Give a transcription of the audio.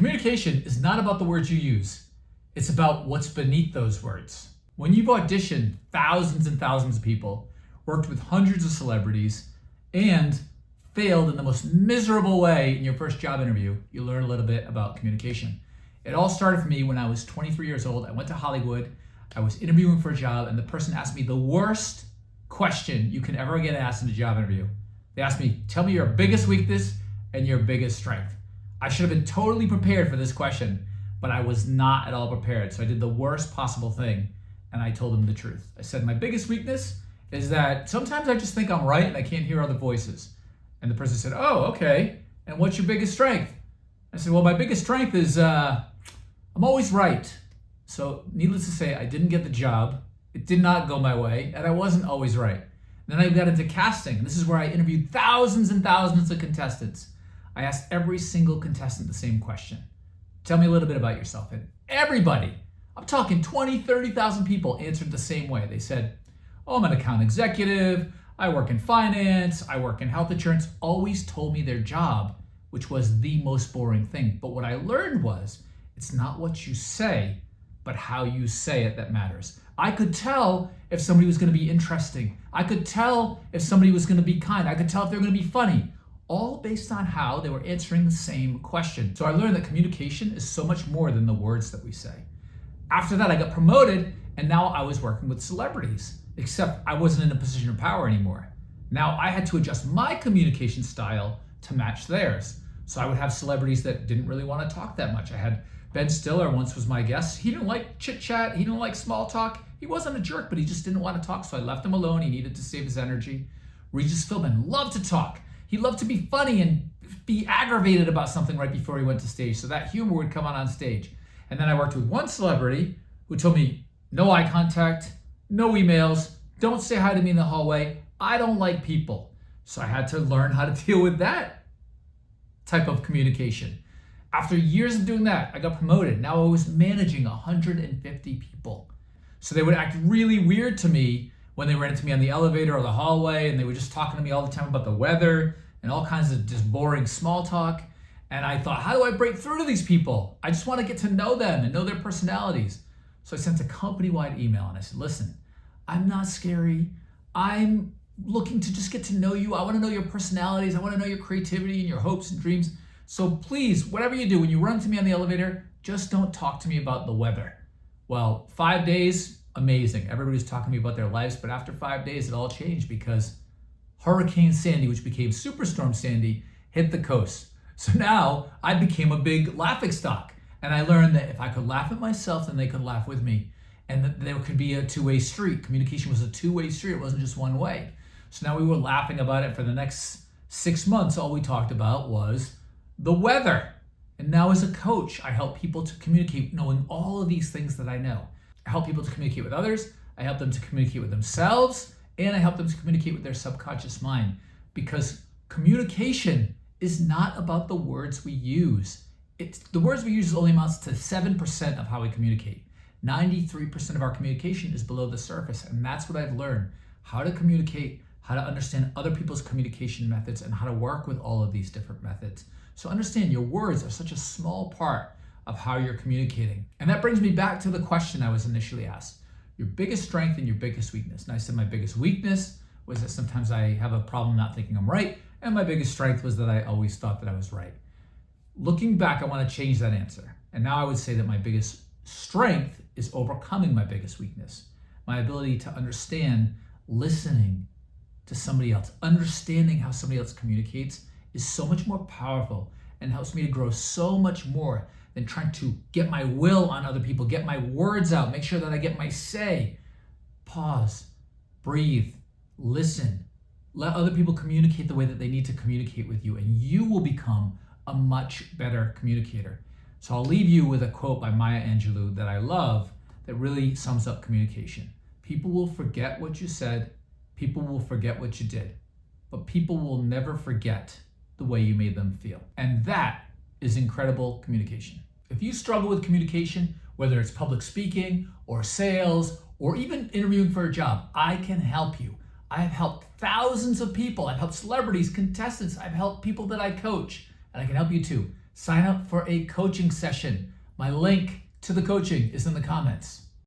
Communication is not about the words you use. It's about what's beneath those words. When you've auditioned thousands and thousands of people, worked with hundreds of celebrities, and failed in the most miserable way in your first job interview, you learn a little bit about communication. It all started for me when I was 23 years old. I went to Hollywood. I was interviewing for a job, and the person asked me the worst question you can ever get asked in a job interview. They asked me, tell me your biggest weakness and your biggest strength. I should have been totally prepared for this question, but I was not at all prepared. So I did the worst possible thing, and I told them the truth. I said, my biggest weakness is that sometimes I just think I'm right and I can't hear other voices. And the person said, oh, okay. And what's your biggest strength? I said, well, my biggest strength is I'm always right. So needless to say, I didn't get the job. It did not go my way, and I wasn't always right. Then I got into casting, and this is where I interviewed thousands and thousands of contestants. I asked every single contestant the same question. Tell me a little bit about yourself. And everybody, I'm talking 20, 30,000 people answered the same way. They said, oh, I'm an account executive. I work in finance. I work in health insurance. Always told me their job, which was the most boring thing. But what I learned was it's not what you say, but how you say it that matters. I could tell if somebody was going to be interesting. I could tell if somebody was going to be kind. I could tell if they were going to be funny, all based on how they were answering the same question. So I learned that communication is so much more than the words that we say. After that, I got promoted, and now I was working with celebrities, except I wasn't in a position of power anymore. Now I had to adjust my communication style to match theirs. So I would have celebrities that didn't really want to talk that much. I had Ben Stiller once was my guest. He didn't like chit chat. He didn't like small talk. He wasn't a jerk, but he just didn't want to talk. So I left him alone. He needed to save his energy. Regis Philbin loved to talk. He loved to be funny and be aggravated about something right before he went to stage. So that humor would come out on stage. And then I worked with one celebrity who told me, no eye contact, no emails, don't say hi to me in the hallway. I don't like people. So I had to learn how to deal with that type of communication. After years of doing that, I got promoted. Now I was managing 150 people. So they would act really weird to me when they ran into me on the elevator or the hallway, and they were just talking to me all the time about the weather and all kinds of just boring small talk. And I thought, how do I break through to these people? I just want to get to know them and know their personalities. So I sent a company-wide email and I said, listen, I'm not scary. I'm looking to just get to know you. I want to know your personalities. I want to know your creativity and your hopes and dreams. So please, whatever you do, when you run to me on the elevator, just don't talk to me about the weather. Well, 5 days, amazing. Everybody's talking to me about their lives, but after 5 days, it all changed because Hurricane Sandy, which became Superstorm Sandy, hit the coast. So now I became a big laughingstock, and I learned that if I could laugh at myself, then they could laugh with me, and that there could be a two-way street. Communication was a two-way street. It wasn't just one way. So now we were laughing about it for the next 6 months. All we talked about was the weather. And now as a coach, I help people to communicate knowing all of these things that I know. I help people to communicate with others. I help them to communicate with themselves, and I help them to communicate with their subconscious mind, because communication is not about the words we use. The words we use only amounts to 7% of how we communicate. 93% of our communication is below the surface, and that's what I've learned: how to communicate, how to understand other people's communication methods, and how to work with all of these different methods. So understand your words are such a small part of how you're communicating. And that brings me back to the question I was initially asked: your biggest strength and your biggest weakness. And I said my biggest weakness was that sometimes I have a problem not thinking I'm right, and my biggest strength was that I always thought that I was right. Looking back, I want to change that answer. And now I would say that my biggest strength is overcoming my biggest weakness. My ability to understand, listening to somebody else, understanding how somebody else communicates is so much more powerful and helps me to grow so much more than trying to get my will on other people, get my words out, make sure that I get my say. Pause, breathe, listen. Let other people communicate the way that they need to communicate with you, and you will become a much better communicator. So I'll leave you with a quote by Maya Angelou that I love that really sums up communication. People will forget what you said, people will forget what you did, but people will never forget the way you made them feel. And that is incredible communication. If you struggle with communication, whether it's public speaking or sales or even interviewing for a job, I can help you. I have helped thousands of people. I've helped celebrities, contestants. I've helped people that I coach, and I can help you too. sign up for a coaching session. My link to the coaching is in the comments.